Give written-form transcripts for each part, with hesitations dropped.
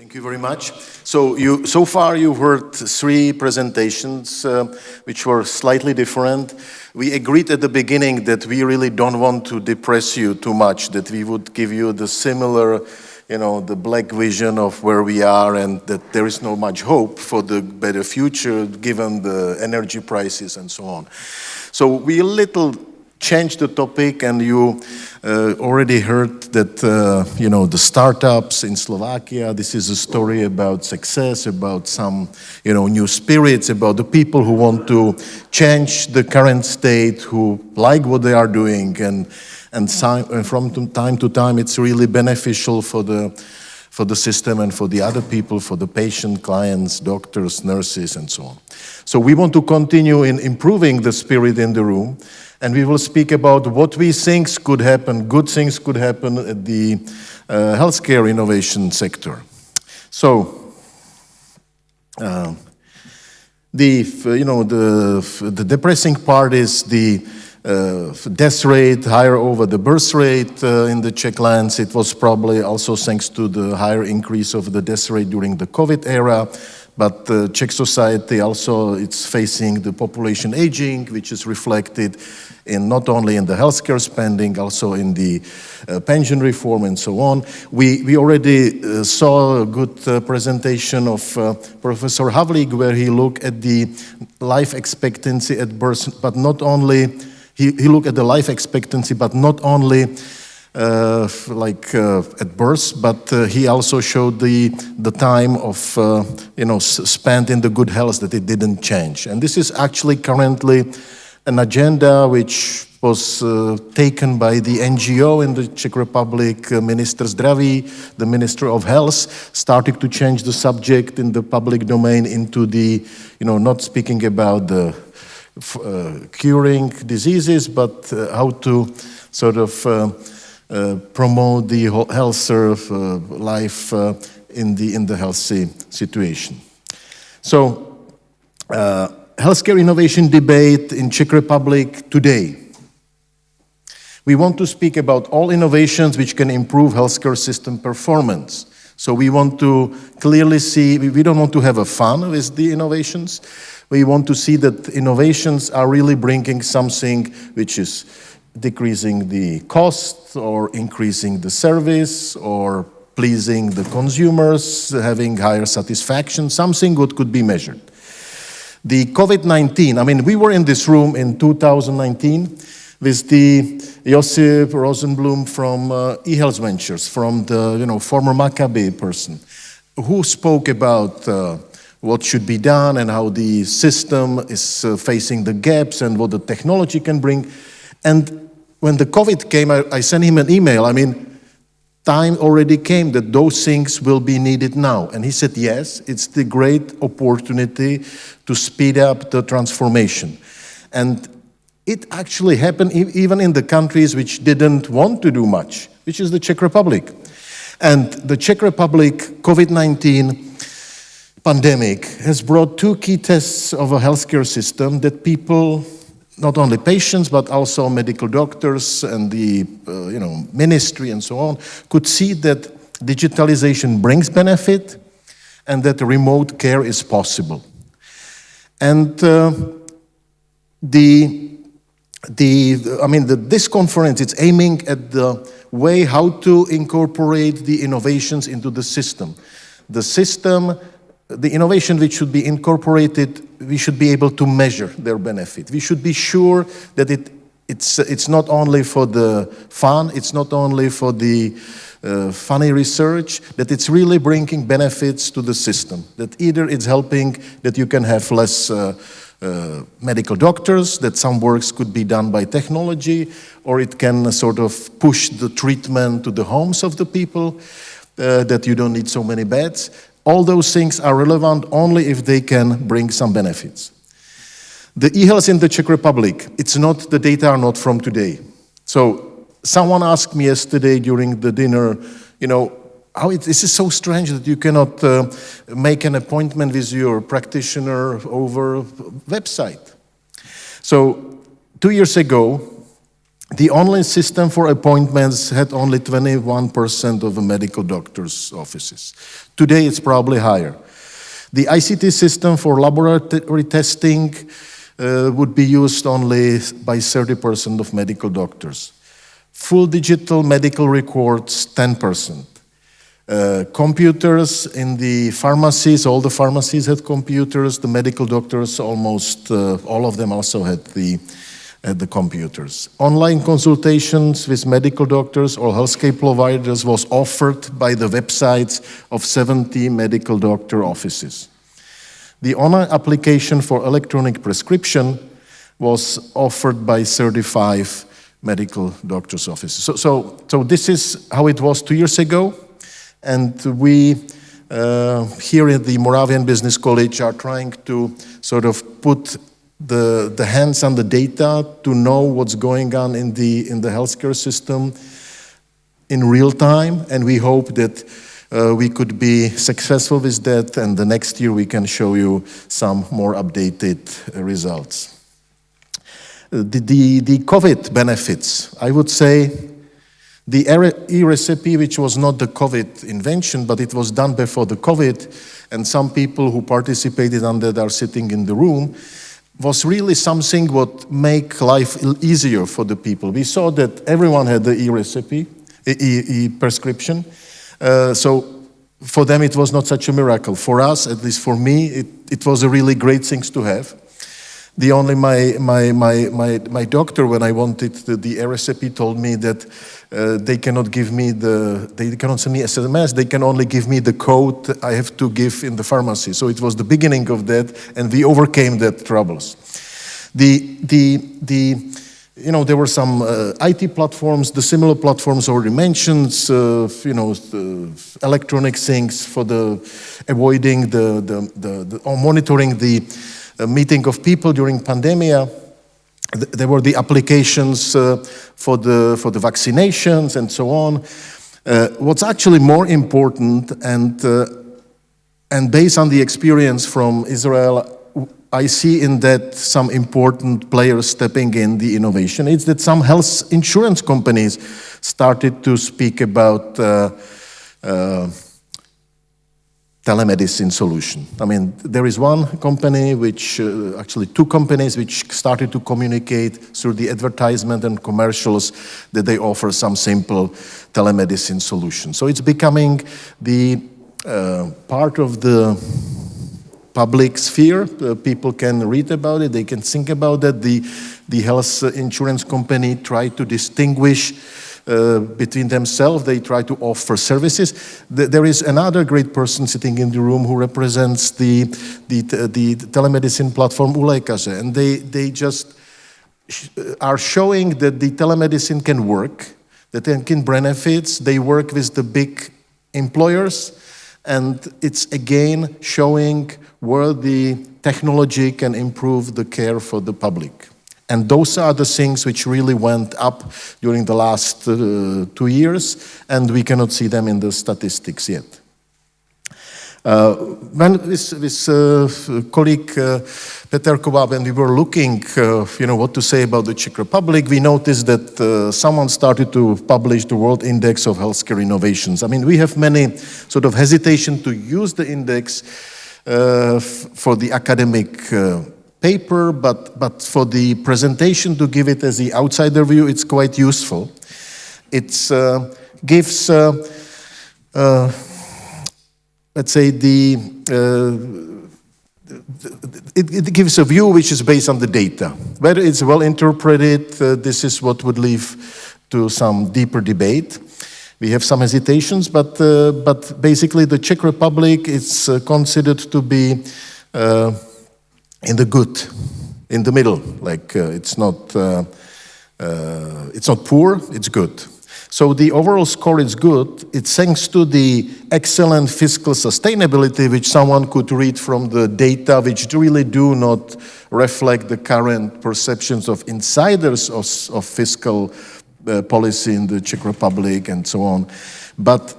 Thank you very much. So far you've heard three presentations which were slightly different. We agreed at the beginning that we really don't want to depress you too much, that we would give you the similar, the black vision of where we are and that there is no much hope for the better future given the energy prices and so on. So we a little changed the topic, and you already heard that, the startups in Slovakia, this is a story about success, about some, new spirits, about the people who want to change the current state, who like what they are doing, and from time to time, it's really beneficial for the system and for the other people, for the patient, clients, doctors, nurses, and so on. So we want to continue in improving the spirit in the room, and we will speak about what we think could happen, good things could happen at the healthcare innovation sector. So, the depressing part is the death rate higher over the birth rate in the Czech lands. It was probably also thanks to the higher increase of the death rate during the COVID era. But Czech society also it's facing the population aging, which is reflected in not only in the healthcare spending, also in the pension reform and so on. We already saw a good presentation of Professor Havlík, where he looked at the life expectancy at birth, but not only he looked at the life expectancy, but not only at birth, but he also showed the time of spent in the good health, that it didn't change. And this is actually currently an agenda which was taken by the NGO in the Czech Republic, Minister Zdraví, the Minister of Health, started to change the subject in the public domain into the, not speaking about the curing diseases, but how to sort of promote the healthier life in the healthy situation. So, healthcare innovation debate in Czech Republic today. We want to speak about all innovations which can improve healthcare system performance. So we want to clearly see, we don't want to have a fun with the innovations. We want to see that innovations are really bringing something which is decreasing the cost or increasing the service or pleasing the consumers, having higher satisfaction, something good could be measured. The COVID-19, we were in this room in 2019 with the Josip Rosenblum from eHealth Ventures, from the former Maccabi person, who spoke about what should be done and how the system is facing the gaps and what the technology can bring. And when the COVID came, I sent him an email. Time already came that those things will be needed now. And he said, yes, it's the great opportunity to speed up the transformation. And it actually happened even in the countries which didn't want to do much, which is the Czech Republic. And the Czech Republic COVID-19 pandemic has brought two key tests of a healthcare system that people, not only patients, but also medical doctors and the ministry and so on, could see that digitalization brings benefit and that remote care is possible. And this conference is aiming at the way how to incorporate the innovations into the system. The innovation which should be incorporated, we should be able to measure their benefit. We should be sure that it's not only for the fun, it's not only for the funny research, that it's really bringing benefits to the system. That either it's helping that you can have less medical doctors, that some works could be done by technology, or it can sort of push the treatment to the homes of the people, that you don't need so many beds. All those things are relevant only if they can bring some benefits. The eHealth in the Czech Republic, the data are not from today. So someone asked me yesterday during the dinner, this is so strange that you cannot make an appointment with your practitioner over website. So 2 years ago, The online system for appointments had only 21% of the medical doctors' offices. Today it's probably higher. The ICT system for laboratory testing would be used only by 30% of medical doctors. Full digital medical records, 10%. Computers in the pharmacies, all the pharmacies had computers. The medical doctors, almost all of them also had the computers. Online consultations with medical doctors or healthcare providers was offered by the websites of 70 medical doctor offices. The online application for electronic prescription was offered by 35 medical doctors' offices. So this is how it was 2 years ago, and we here at the Moravian Business College are trying to sort of put the hands on the data to know what's going on in the healthcare system in real time, and we hope that we could be successful with that, and the next year we can show you some more updated results. The COVID benefits, I would say the e-recipe, which was not the COVID invention, but it was done before the COVID, and some people who participated on that are sitting in the room, was really something what make life easier for the people. We saw that everyone had the e-recipe, e-prescription. So for them it was not such a miracle. For us, at least for me, it was a really great thing to have. The only my doctor, when I wanted the e-recipe, told me that they cannot give me they cannot send me SMS, they can only give me the code I have to give in the pharmacy. So it was the beginning of that, and we overcame that troubles. There were some IT platforms, the similar platforms already mentioned, electronic things for avoiding or monitoring the meeting of people during pandemia. There were the applications for the vaccinations and so on. What's actually more important, and based on the experience from Israel, I see in that some important players stepping in the innovation. It's that some health insurance companies started to speak about telemedicine solution. I mean, there is one company actually two companies which started to communicate through the advertisement and commercials that they offer some simple telemedicine solution. So it's becoming the part of the public sphere. People can read about it, they can think about that. The health insurance company try to distinguish between themselves, they try to offer services. There is another great person sitting in the room who represents the telemedicine platform uLékaře, and they just are showing that the telemedicine can work, that it can benefits. They work with the big employers, and it's again showing where the technology can improve the care for the public. And those are the things which really went up during the last 2 years, and we cannot see them in the statistics yet. When with colleague Peter Kovář, when we were looking, what to say about the Czech Republic, we noticed that someone started to publish the World Index of Healthcare Innovations. I mean, we have many sort of hesitation to use the index for the academic paper, but for the presentation, to give it as the outsider view, it's quite useful. It gives, let's say, it gives a view which is based on the data. Whether it's well interpreted, this is what would lead to some deeper debate. We have some hesitations, but basically the Czech Republic is considered to be in the good, in the middle. Like it's not poor, it's good. So the overall score is good. It's thanks to the excellent fiscal sustainability, which someone could read from the data, which really do not reflect the current perceptions of insiders of fiscal policy in the Czech Republic and so on. But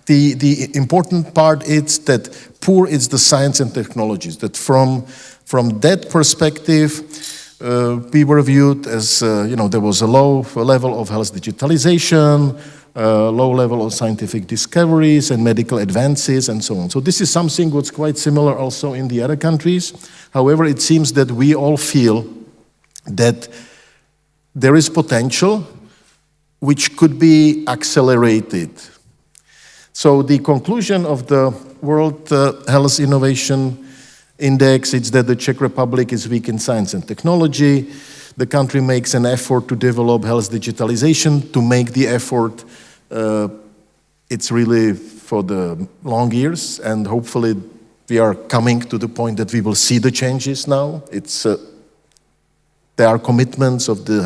the important part is that poor is the science and technologies. That from that perspective, we were viewed as, there was a low level of health digitalization, low level of scientific discoveries and medical advances and so on. So this is something what's quite similar also in the other countries. However, it seems that we all feel that there is potential which could be accelerated. So the conclusion of the World Health Innovation Index is that the Czech Republic is weak in science and technology. The country makes an effort to develop health digitalization. To make the effort, it's really for the long years, and hopefully we are coming to the point that we will see the changes now. There are commitments of the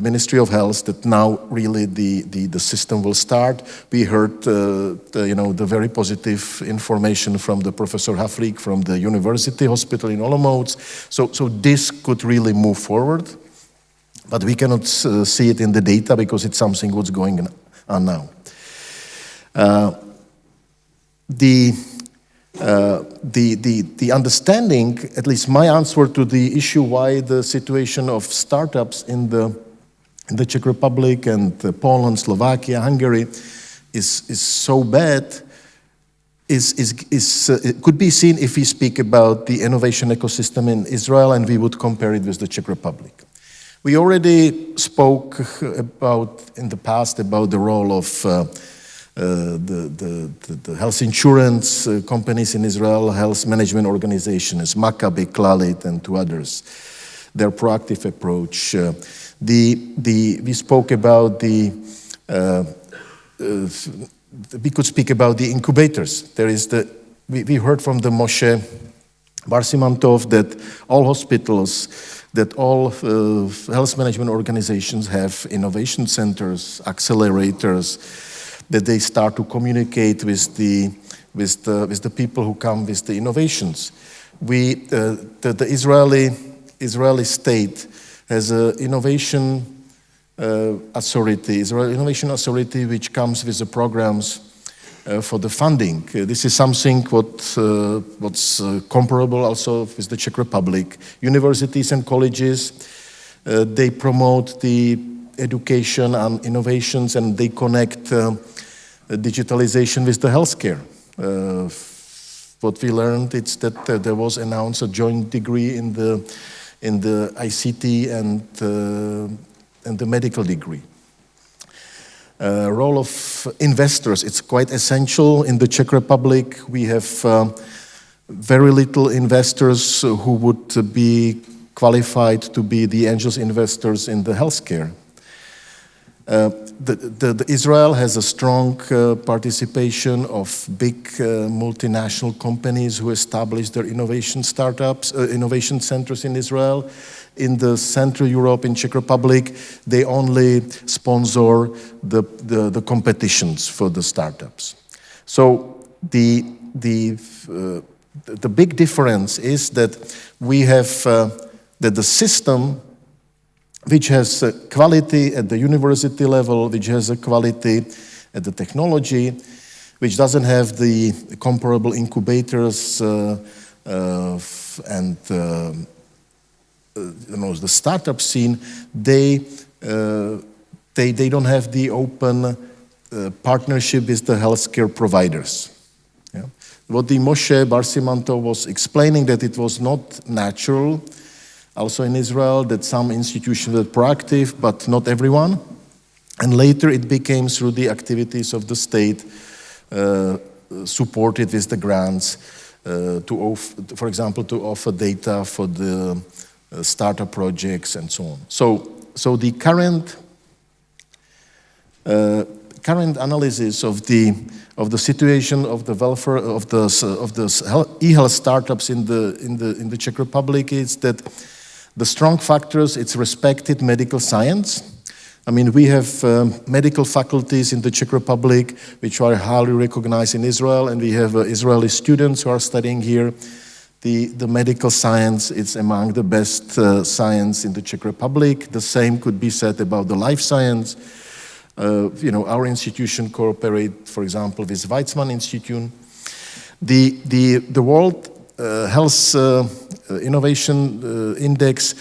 Ministry of Health that now really the system will start. We heard the very positive information from the Professor Haflik from the University Hospital in Olomouc. So this could really move forward, but we cannot see it in the data because it's something what's going on now. The understanding, at least my answer to the issue why the situation of startups in the Czech Republic and Poland, Slovakia, Hungary is so bad it could be seen if we speak about the innovation ecosystem in Israel and we would compare it with the Czech Republic. We already spoke about in the past about the role of the health insurance companies in Israel, health management organizations, Maccabi, Clalit, and two others, their proactive approach. We spoke about we could speak about the incubators. There is we heard from the Moshe Barsimantov that all hospitals, that all health management organizations have innovation centers, accelerators, that they start to communicate with the people who come with the innovations. The Israeli state has an innovation authority, Israel Innovation Authority, which comes with the programs for the funding. This is something what's comparable also with the Czech Republic. Universities and colleges, they promote the education and innovations, and they connect digitalization with the healthcare. What we learned is that there was announced a joint degree in the ICT and the medical degree. Role of investors, it's quite essential. In the Czech Republic, we have very little investors who would be qualified to be the angels investors in the healthcare. Israel has a strong participation of big multinational companies who establish their innovation startups, innovation centers in Israel. In the Central Europe, in Czech Republic, they only sponsor the competitions for the startups. So the big difference is that we have that the system which has quality at the university level, which has a quality at the technology, which doesn't have the comparable incubators and the startup scene, they don't have the open partnership with the healthcare providers. Yeah? What the Moshe Barsimantov was explaining, that it was not natural also in Israel, that some institutions were proactive, but not everyone. And later it became through the activities of the state, supported with the grants, for example, to offer data for the startup projects and so on. So the current analysis of the situation of the welfare of the e-health startups in the Czech Republic is that the strong factors, it's respected medical science. I mean, we have medical faculties in the Czech Republic, which are highly recognized in Israel, and we have Israeli students who are studying here. The medical science is among the best science in the Czech Republic. The same could be said about the life science. Our institution cooperate, for example, with Weizmann Institute. The World Health innovation index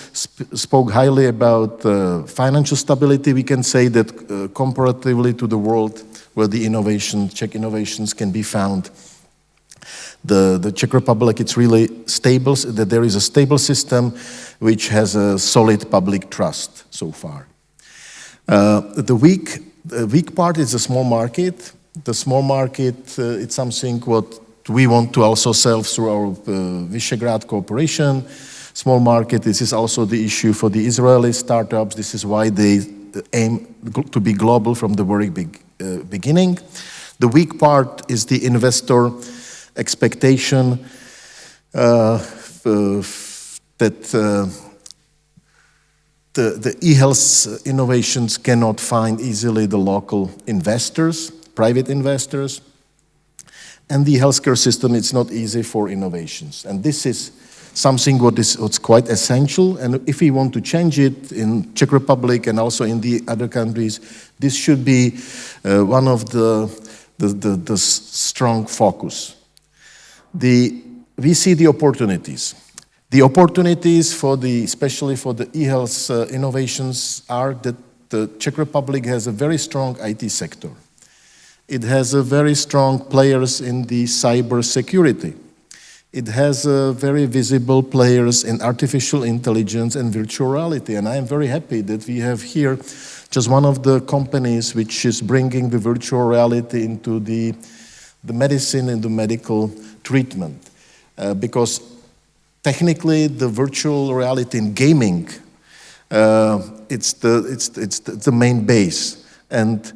spoke highly about financial stability. We can say that comparatively to the world where the Czech innovations can be found, the Czech Republic, it's really stable, that there is a stable system which has a solid public trust so far. The weak part is the small market. The small market, it's something what we want to also sell through our Visegrad cooperation. Small market, this is also the issue for the Israeli startups. This is why they aim to be global from the very beginning. The weak part is the investor expectation that the e-health innovations cannot find easily the local investors, private investors. And the healthcare system, it's not easy for innovations. And this is something what's quite essential. And if we want to change it in Czech Republic and also in the other countries, this should be one of the strong focus. We see the opportunities. The opportunities especially for the e-health innovations are that the Czech Republic has a very strong IT sector. It has a very strong players in the cyber security. It has very visible players in artificial intelligence and virtual reality. And I am very happy that we have here just one of the companies which is bringing the virtual reality into the medicine and the medical treatment. Because technically the virtual reality in gaming, it's the main base. And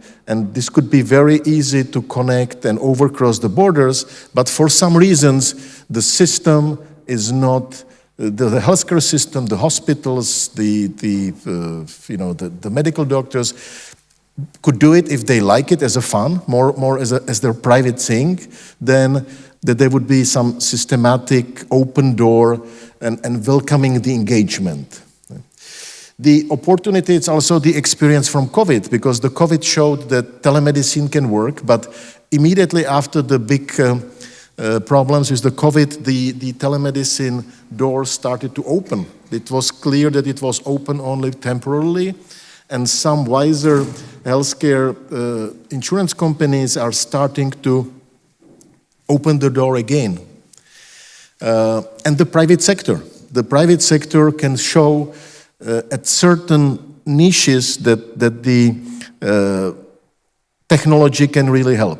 this could be very easy to connect and overcross the borders, but for some reasons, the system is not, the healthcare system, the hospitals, the medical doctors could do it if they like it as a fun, more as their private thing, then that there would be some systematic open door and welcoming the engagement. The opportunity is also the experience from COVID, because the COVID showed that telemedicine can work, but immediately after the big problems with the COVID, the telemedicine doors started to open. It was clear that it was open only temporarily, and some wiser healthcare insurance companies are starting to open the door again. And the private sector can show at certain niches that the technology can really help.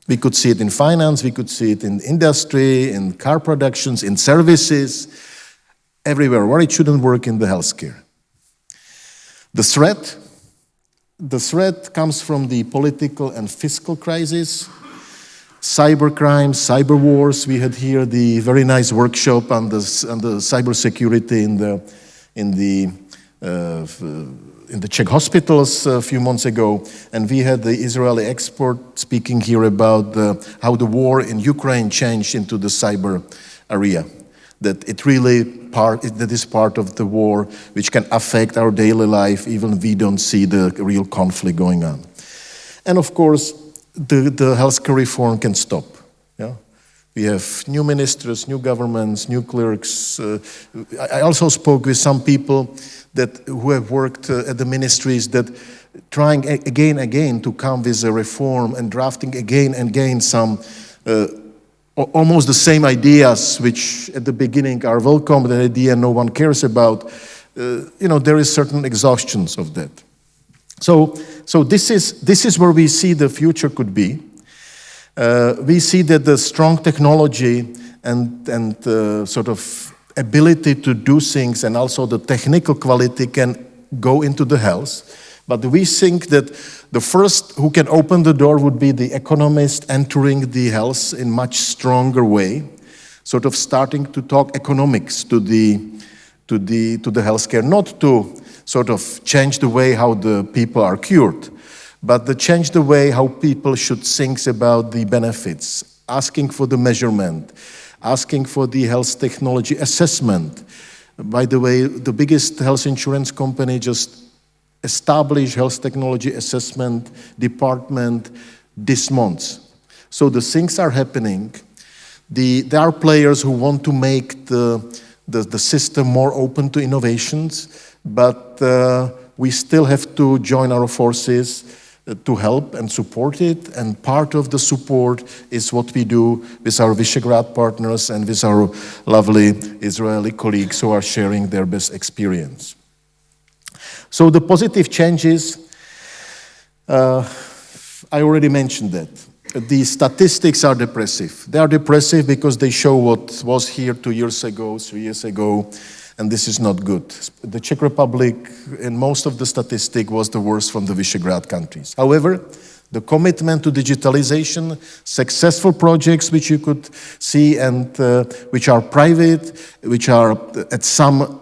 We could see it in finance, we could see it in industry, in car productions, in services, everywhere, where it shouldn't work in the healthcare. The threat comes from the political and fiscal crisis, cybercrime, cyber wars. We had here the very nice workshop on the cybersecurity in the Czech hospitals a few months ago, and we had the Israeli expert speaking here about how the war in Ukraine changed into the cyber area. That that is part of the war which can affect our daily life, even if we don't see the real conflict going on. And of course, the healthcare reform can stop. Yeah? We have new ministers, new governments, new clerks. I also spoke with some people who have worked at the ministries that trying again to come with a reform and drafting again some almost the same ideas which at the beginning are welcome, the idea no one cares about. There is certain exhaustions of that. So this is where we see the future could be. We see that the strong technology and sort of ability to do things and also the technical quality can go into the health. But we think that the first who can open the door would be the economist entering the health in much stronger way, sort of starting to talk economics to the healthcare, not to sort of change the way how the people are cured, but to change the way how people should think about the benefits, asking for the measurement, asking for the health technology assessment. By the way, the biggest health insurance company just established health technology assessment department this month. So the things are happening. There are players who want to make the the system more open to innovations, but we still have to join our forces to help and support it, and part of the support is what we do with our Visegrad partners and with our lovely Israeli colleagues who are sharing their best experience. So the positive changes, I already mentioned that. The statistics are depressive. They are depressive because they show what was here 2 years ago, 3 years ago, and this is not good. The Czech Republic, in most of the statistic, was the worst from the Visegrad countries. However, the commitment to digitalization, successful projects which you could see and which are private, which are at some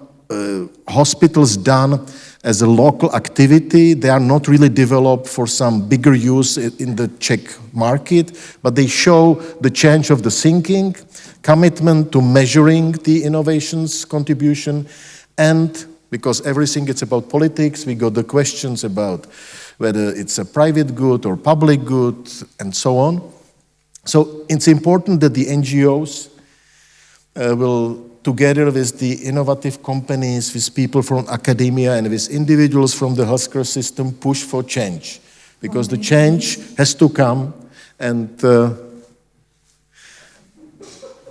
hospitals done as a local activity. They are not really developed for some bigger use in the Czech market, but they show the change of the thinking, commitment to measuring the innovations contribution, and because everything is about politics, we got the questions about whether it's a private good or public good, and so on. So it's important that the NGOs will, together with the innovative companies, with people from academia and with individuals from the healthcare system, push for change. Because the change has to come, and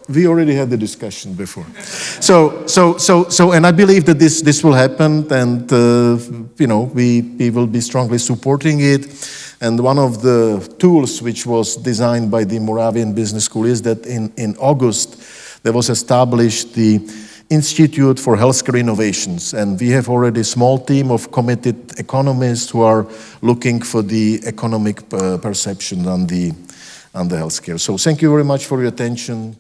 we already had the discussion before. And I believe that this will happen, and we will be strongly supporting it. And one of the tools which was designed by the Moravian Business School is that in August, there was established the Institute for Healthcare Innovations, and we have already a small team of committed economists who are looking for the economic perception on the healthcare. So thank you very much for your attention.